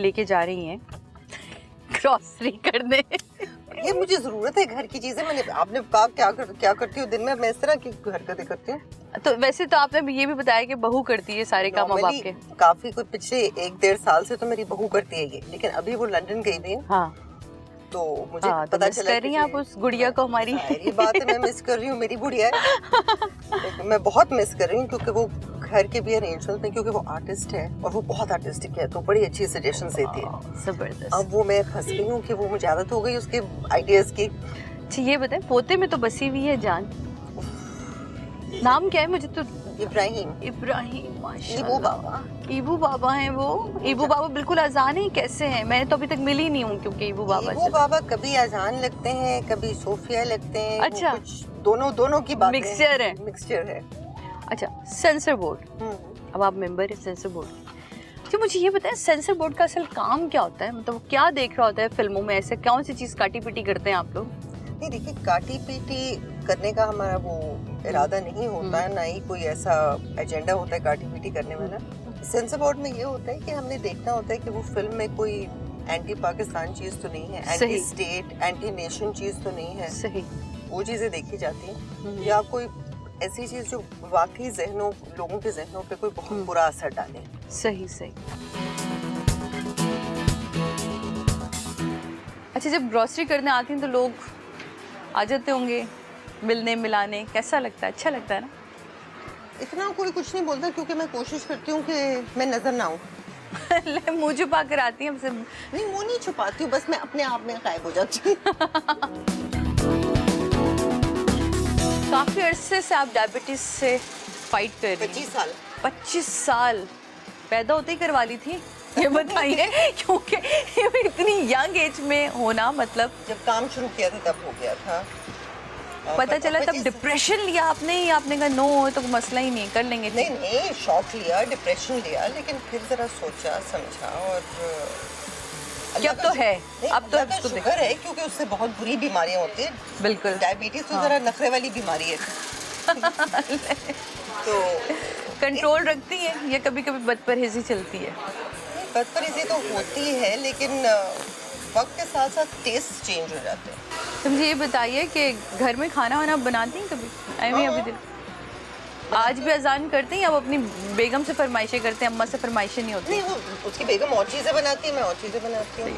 लेके जा रही हैं ग्रॉसरी करने। ये मुझे जरूरत है घर की चीजें। मैंने आपने कहा क्या करती हूँ दिन में, मैं इस तरह की हरकतें करती हूँ। तो वैसे तो आपने ये भी बताया कि बहू करती है सारे काम अब आपके। काफी कुछ पिछले 1-1.5 साल से तो मेरी बहू करती है ये, लेकिन अभी वो लंदन गई हुई है। हाँ तो मुझे तो पता मिस चला कर रही हैं आप उस गुड़िया को हमारी। ये बात है, मैं मिस कर रही हूँ, मेरी गुड़िया है। मैं बहुत मिस कर रही हूँ क्योंकि वो घर के भी अरेंजमेंट में, क्योंकि वो आर्टिस्ट है और वो बहुत आर्टिस्टिक है, तो बड़ी अच्छी सजेशन देती है। जबरदस्त। अब वो मैं फंस गई हूँ कि वो मुझे आदत हो गई उसके आइडियाज की। अच्छा ये बताएं, पोते में तो बसी हुई है जान, नाम क्या है? मुझे तो इब्राहिम माशाल्लाह। इबू बाबा। इबू बाबा हैं वो। इबू बाबा बिल्कुल आजान ही कैसे हैं? मैं तो अभी तक मिली नहीं हूँ क्योंकि इबू बाबा कभी आजान लगते हैं, कभी सोफिया लगते हैं। अच्छा। वो कुछ दोनों की बात मिक्सचर है। अच्छा सेंसर बोर्ड, अब आप मेंबर है सेंसर बोर्ड। तो मुझे ये बताएं सेंसर बोर्ड का असल काम क्या होता है? मतलब क्या देख रहा होता है फिल्मों में? ऐसे कौन सी चीज काटी पीटी करते हैं आप लोग? नहीं देखिए, काटी पीटी करने का हमारा वो इरादा नहीं होता है, ना ही कोई ऐसा एजेंडा होता है काटी पीटी करने वाला। सेंसर बोर्ड में ये होता है कि हमने देखना होता है कि वो फिल्म में कोई एंटी पाकिस्तान चीज तो नहीं है, एंटी स्टेट एंटी नेशन चीज तो नहीं है। सही। वो चीजें देखी जाती हैं, या कोई ऐसी चीज जो वाकई लोगों के जहनों पे कोई बहुत बुरा असर डाले। सही। अच्छा जब ग्रॉसरी करने आती हैं तो लोग आ जाते होंगे मिलने मिलाने, कैसा लगता है? अच्छा लगता है ना? इतना कोई कुछ नहीं बोलता क्योंकि मैं कोशिश करती हूँ कि मैं नजर ना आऊँ। मुंह छुपा कर आती हैं हमसे? नहीं, मुंह नहीं छुपाती हूँ, बस मैं अपने आप में गायब हो जाती हूँ। काफी अरसे से आप डायबिटीज से फाइट कर रही हैं। 25 साल। 25 साल पैदा होते ही करवा ली थी? ये बताइए क्योंकि इतनी यंग एज में होना, मतलब जब काम शुरू किया था तब हो गया था। पता चला तब डिप्रेशन लिया आपने, ही आपने कहा नो तो मसला ही नहीं, कर लेंगे? नहीं, शॉक लिया, डिप्रेशन लिया, लेकिन फिर जरा सोचा समझा और अब तो है, अब तो शुगर है क्योंकि उससे बहुत बुरी बीमारियां होती है। बिल्कुल। डायबिटीज तो जरा नखरे वाली बीमारी है। तो कंट्रोल रखती है या कभी कभी बदपरहेजी चलती है? बदपरहेजी तो होती है, लेकिन वक्त के साथ साथ टेस्ट चेंज हो जाते हैं। तो मुझे ये बताइए कि घर में खाना वाना बनाती हैं कभी? अभी दिन आज भी अजान करते हैं, अब अपनी बेगम से फरमाइशें करते हैं? अम्मा से फरमाइशें नहीं होती? नहीं, वो उसकी बेगम और चीजें बनाती है, मैं और चीजें बनाती हूँ।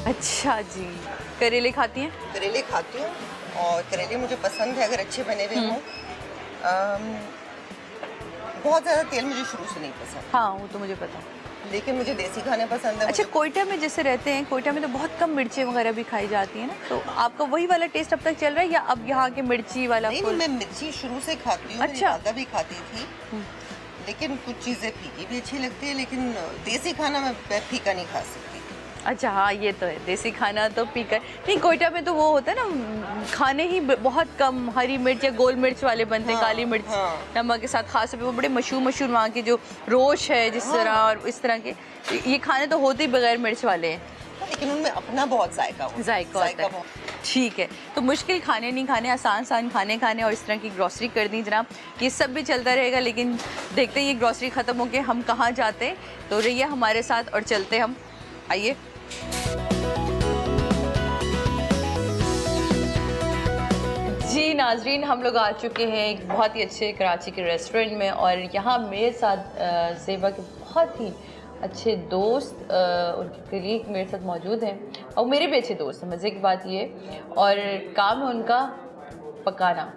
अच्छा जी। करेले खाती हैं? करेले खाती हूँ और करेले मुझे पसंद है अगर अच्छे बने हुए हों। बहुत ज़्यादा तेल मुझे शुरू से नहीं पसंद। हाँ वो तो मुझे पता है, लेकिन मुझे देसी खाने पसंद है। अच्छा कोयटा में जैसे रहते हैं, कोयटा में तो बहुत कम मिर्ची वगैरह भी खाई जाती है ना, तो आपका वही वाला टेस्ट अब तक चल रहा है या अब यहाँ के मिर्ची वाला? नहीं, मैं मिर्ची शुरू से खाती हूँ। अच्छा। मेरी दादा भी खाती थी, लेकिन कुछ चीज़ें फीकी भी अच्छी लगती है, लेकिन देसी खाना मैं फीका नहीं खा सकती। अच्छा हाँ ये तो है, देसी खाना तो पीकर नहीं। कोयटा में तो वो होता है ना, खाने ही बहुत कम हरी मिर्च या गोल मिर्च वाले बनते हैं। काली मिर्च नमक के साथ, खास तौर पे वो बड़े मशहूर वहाँ के जो रोश है जिस तरह, और इस तरह के ये खाने तो होते ही बगैर मिर्च वाले हैं, लेकिन उनमें अपना बहुत जायका होता है। ठीक है, तो मुश्किल खाने नहीं खाने, आसान खाने और इस तरह की ग्रॉसरी कर दी जनाब। ये सब भी चलता रहेगा, लेकिन देखते हैं ये ग्रॉसरी ख़त्म होके हम कहाँ जाते हैं। तो रहिए हमारे साथ और चलते हम, आइए। जी नाजरीन, हम लोग आ चुके हैं एक बहुत ही अच्छे कराची के रेस्टोरेंट में, और यहाँ मेरे साथ ज़ेबा के बहुत ही अच्छे दोस्त, उनके कलीग मेरे साथ मौजूद हैं, और मेरे भी अच्छे दोस्त हैं। मज़े की बात ये, और काम है उनका पकाना,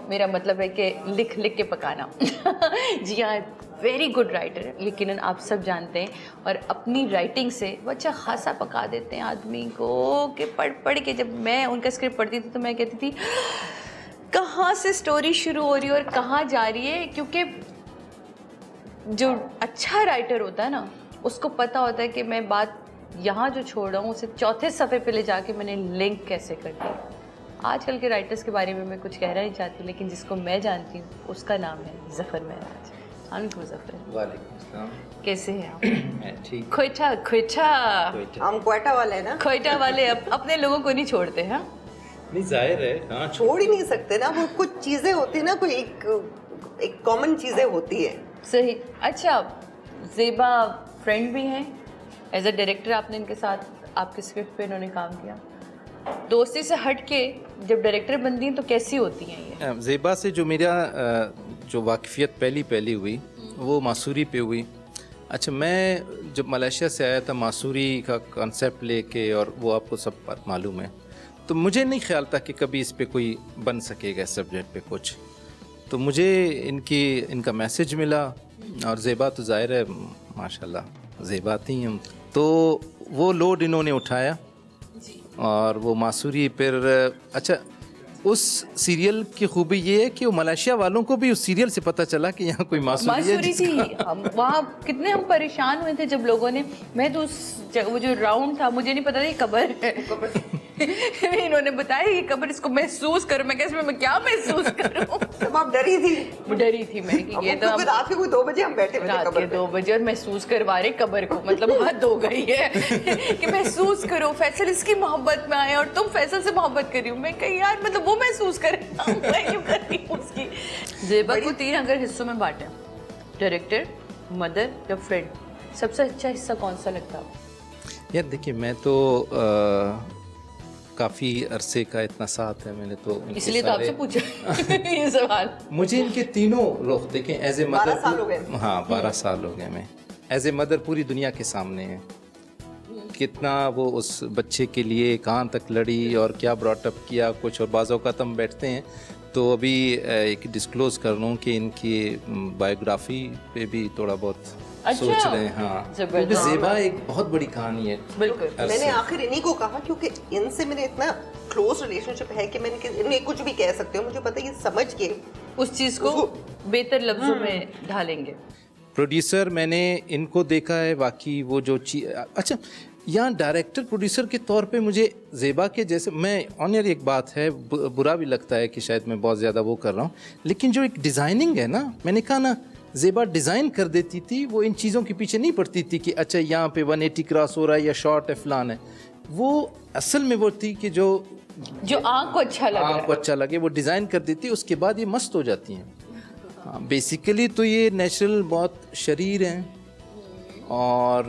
मेरा मतलब है कि लिख के पकाना। जी हाँ, वेरी गुड राइटर, यकीनन आप सब जानते हैं, और अपनी राइटिंग से वो अच्छा खासा पका देते हैं आदमी को कि पढ़ के जब मैं उनका स्क्रिप्ट पढ़ती थी तो मैं कहती थी कहाँ से स्टोरी शुरू हो रही है और कहाँ जा रही है, क्योंकि जो अच्छा राइटर होता है ना उसको पता होता है कि मैं बात यहाँ जो छोड़ रहा हूँ उसे चौथे सफ़े पे ले जाके मैंने लिंक कैसे कर दी। आजकल के राइटर्स के बारे में मैं कुछ कहना नहीं चाहती, लेकिन जिसको मैं जानती हूँ उसका नाम है ज़फ़र महराज। कैसे हैं आप? ठीक। खोइटा हम क्वेटा वाले ना, खोइटा वाले अपने लोगों को नहीं छोड़ते हैं। नहीं जाहिर है, हाँ छोड़ ही नहीं सकते ना, वो कुछ चीजें होती है ना, कोई एक कॉमन चीजें होती है। सही। अच्छा ज़ेबा फ्रेंड भी हैं, एज अ डायरेक्टर आपने इनके साथ आपके स्क्रिप्ट पे इन्होंने काम किया, दोस्ती से हट के जब डायरेक्टर बनती हैं तो कैसी होती हैं ये? ज़ेबा से जो मेरा जो वाकफियत पहली हुई वो मासूरी पे हुई। अच्छा, मैं जब मलेशिया से आया था मासूरी का कॉन्सेप्ट लेके, और वो आपको सब मालूम है, तो मुझे नहीं ख्याल था कि कभी इस पे कोई बन सकेगा इस सब्जेक्ट पे कुछ। तो मुझे इनका मैसेज मिला, और ज़ेबा तो ज़ाहिर है माशाल्लाह ज़ेबा थी हम, तो वो लोड इन्होंने उठाया और वो मासूरी फिर। अच्छा, उस सीरियल की खूबी ये है कि वो मलेशिया वालों को भी उस सीरियल से पता चला कि यहाँ कोई मासूरी थी। हम वहाँ कितने हम परेशान हुए थे जब लोगों ने, मैं तो वो जो राउंड था मुझे नहीं पता था ये कब्र है। इन्होंने बताया ये कब्र, इसको महसूस करो। मैं कैसे, मैं क्या महसूस करूँ? तब आप डरी थी? डरी थी मैं कि ये तो रात के कोई 2 बजे हम बैठे हुए थे रात के 2 बजे और महसूस करवा रहे कब्र को, मतलब हद हो गई है कि महसूस करो फैसल इसकी मोहब्बत में आए और तुम फैसल से मोहब्बत कर रही हो। मैं कही यार मतलब वो महसूस करे, मैं क्यों कर रही हूँ उसकी। ज़ेबा को 3 अगर हिस्सों में बांटे, डायरेक्टर, मदर या फ्रेंड, सबसे अच्छा हिस्सा कौन सा लगता है? यार देखिए, मैं तो काफ़ी अरसे का इतना साथ है मैंने, तो इसलिए तो आपसे पूछा ये सवाल। मुझे इनके तीनों रुख देखें, एज ए मदर 12 साल हो गए। हाँ 12 साल हो गए। मैं एज ए मदर पूरी दुनिया के सामने है, कितना वो उस बच्चे के लिए कहाँ तक लड़ी और क्या ब्रॉटअप किया कुछ। और बाज़ औक़ात हम बैठते हैं तो अभी एक डिस्क्लोज़ कर रहा हूँ कि इनकी बायोग्राफी पे भी थोड़ा बहुत सोच रहे हैं। हाँ, क्योंकि ज़ेबा एक बहुत बड़ी कहानी है। बिल्कुल, मैंने आखिर इन्हीं को कहा क्योंकि इनसे मेरे इतना क्लोज रिलेशनशिप है कि मैंने इन्हें कुछ भी कह सकते हो, मुझे पता है ये समझ के उस चीज़ को बेहतर लफ्जों में ढालेंगे। प्रोड्यूसर मैंने इनको देखा है, बाकी वो जो अच्छा, यहाँ डायरेक्टर प्रोड्यूसर के तौर पे मुझे ज़ेबा के जैसे, मैं ऑनर एक बात है, बुरा भी लगता है कि शायद मैं बहुत ज़्यादा वो कर रहा हूँ, लेकिन जो एक डिज़ाइनिंग है ना, मैंने कहा ना ज़ेबा डिज़ाइन कर देती थी, वो इन चीज़ों के पीछे नहीं पड़ती थी कि अच्छा यहाँ पे 180 क्रॉस हो रहा है या शॉर्ट है फलान है। वो असल में वो थी कि जो आँख को अच्छा लगे, आँख को अच्छा लगे वो डिज़ाइन कर देती है, उसके बाद ये मस्त हो जाती हैं। हाँ, बेसिकली तो ये नेचुरल बहुत शरीर हैं और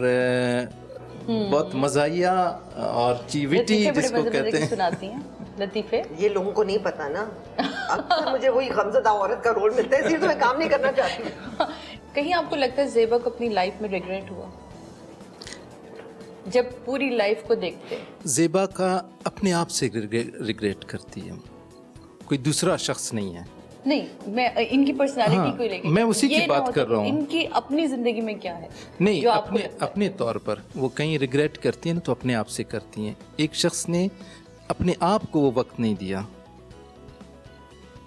बहुत मज़ाहिया और चीविटी जिसको कहते हैं। सुनाती हैं लतीफ़े। ये लोगों को नहीं पता ना, अक्सर मुझे वही गमज़दा औरत का रोल मिलता है, इसलिए तो मैं काम नहीं करना चाहती। कहीं आपको लगता है ज़ेबा को अपनी लाइफ में रिग्रेट हुआ जब पूरी लाइफ को देखते हैं? ज़ेबा का अपने आप से रिग्रेट करती है, कोई दूसरा शख्स नहीं है। नहीं, मैं इनकी पर्सनालिटी को लेके, मैं उसी की बात कर रहा हूँ। इनकी अपनी जिंदगी में क्या है नहीं, जो अपने तौर पर वो कहीं रिग्रेट करती हैं ना, तो अपने आप से करती हैं। एक शख्स ने अपने आप को वो वक्त नहीं दिया,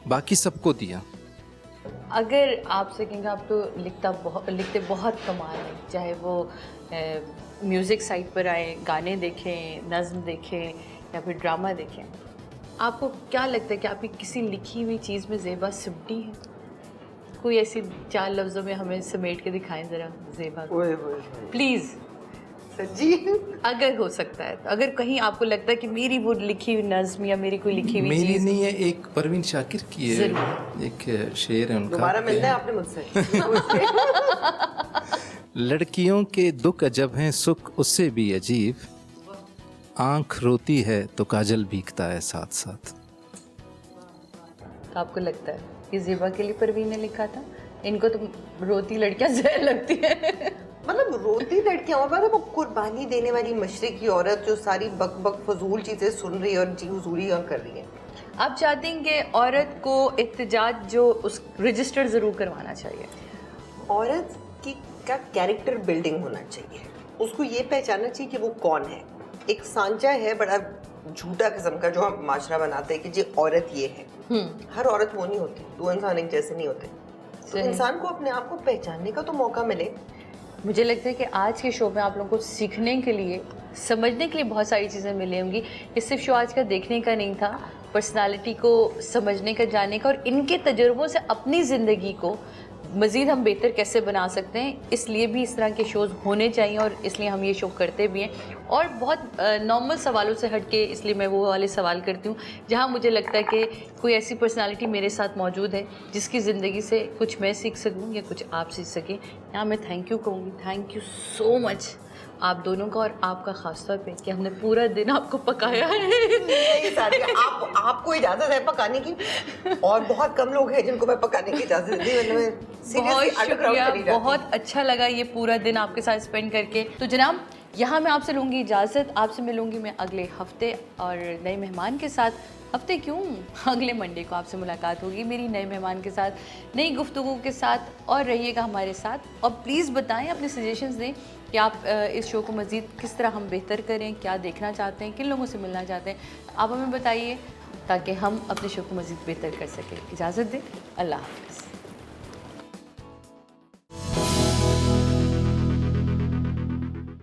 बाकी सबको दिया। अगर आपसे कहेंगे, आप तो लिखते बहुत कमाल है, चाहे वो म्यूज़िक साइड पर आए, गाने देखें, नज़्म देखें या फिर ड्रामा देखें, आपको क्या लगता है कि आपकी किसी लिखी हुई चीज़ में ज़ेबा सिमटी है? कोई ऐसी 4 लफ्ज़ों में हमें समेट के दिखाएं ज़रा ज़ेबा को, प्लीज़। सच्ची अगर हो सकता है तो, अगर कहीं आपको लगता है कि मेरी वो लिखी हुई नज़्म या मेरी कोई लिखी हुई मेरी चीज़ नहीं है, एक परवीन शाकिर की है, एक शेर है उनका। दोबारा मिलना है आपने मुझसे। लड़कियों के दुख अजब हैं, सुख उससे भी अजीब, आँख रोती है तो काजल भीगता है साथ साथ। आपको लगता है कि ज़ेबा के लिए परवीन ने लिखा था? इनको तो रोती लड़कियां जहर लगती है। मतलब रोती लड़कियां, और मतलब वो कुर्बानी देने वाली मशरक़ी औरत जो सारी बक बक फजूल चीज़ें सुन रही है और जी हुजूरी कर रही है। आप चाहते हैं कि औरत को एहतजाज जो उस रजिस्टर ज़रूर करवाना चाहिए? औरत की का कैरेक्टर बिल्डिंग होना चाहिए, उसको ये पहचानना चाहिए कि वो कौन है। एक सांचा है बड़ा झूठा किस्म का जो हम माशरा बनाते हैं कि जी औरत ये है। हर औरत वो नहीं होती, 2 इंसान एक जैसे नहीं होते। तो इंसान को अपने आप को पहचानने का तो मौका मिले। मुझे लगता है कि आज के शो में आप लोगों को सीखने के लिए, समझने के लिए बहुत सारी चीज़ें मिली होंगी। ये सिर्फ शो आज का देखने का नहीं था, पर्सनालिटी को समझने का, जानने का, और इनके तजुर्बों से अपनी ज़िंदगी को मज़ीद हम बेहतर कैसे बना सकते हैं, इसलिए भी इस तरह के शोज़ होने चाहिए और इसलिए हम ये शो करते भी हैं। और बहुत नॉर्मल सवालों से हट के, इसलिए मैं वो वाले सवाल करती हूँ जहाँ मुझे लगता है कि कोई ऐसी पर्सनालिटी मेरे साथ मौजूद है जिसकी ज़िंदगी से कुछ मैं सीख सकूँ या कुछ आप सीख सकें। यहाँ मैं थैंक यू कहूँगी, थैंक यू सो मच आप दोनों का और आपका ख़ास तौर पे कि हमने पूरा दिन आपको पकाया है। नहीं सादिया, आपको इजाज़त है पकाने की, और बहुत कम लोग हैं जिनको मैं पकाने की इजाज़त दी। मतलब बहुत शुक्रिया, बहुत अच्छा लगा ये पूरा दिन आपके साथ स्पेंड करके। तो जनाब यहाँ मैं आपसे लूँगी इजाज़त, आपसे मिलूँगी मैं अगले हफ्ते और नए मेहमान के साथ। हफ्ते क्यों, अगले मंडे को आपसे मुलाकात होगी मेरी नए मेहमान के साथ, नई गुफ्तगू के साथ। और रहिएगा हमारे साथ और प्लीज़ बताएं, अपने सजेशंस दें कि आप इस शो को मज़ीद किस तरह हम बेहतर करें, क्या देखना चाहते हैं, किन लोगों से मिलना चाहते हैं, आप हमें बताइए ताकि हम अपने शो को मज़ीद बेहतर कर सकें। इजाज़त दें, अल्लाह हाफ़िज़।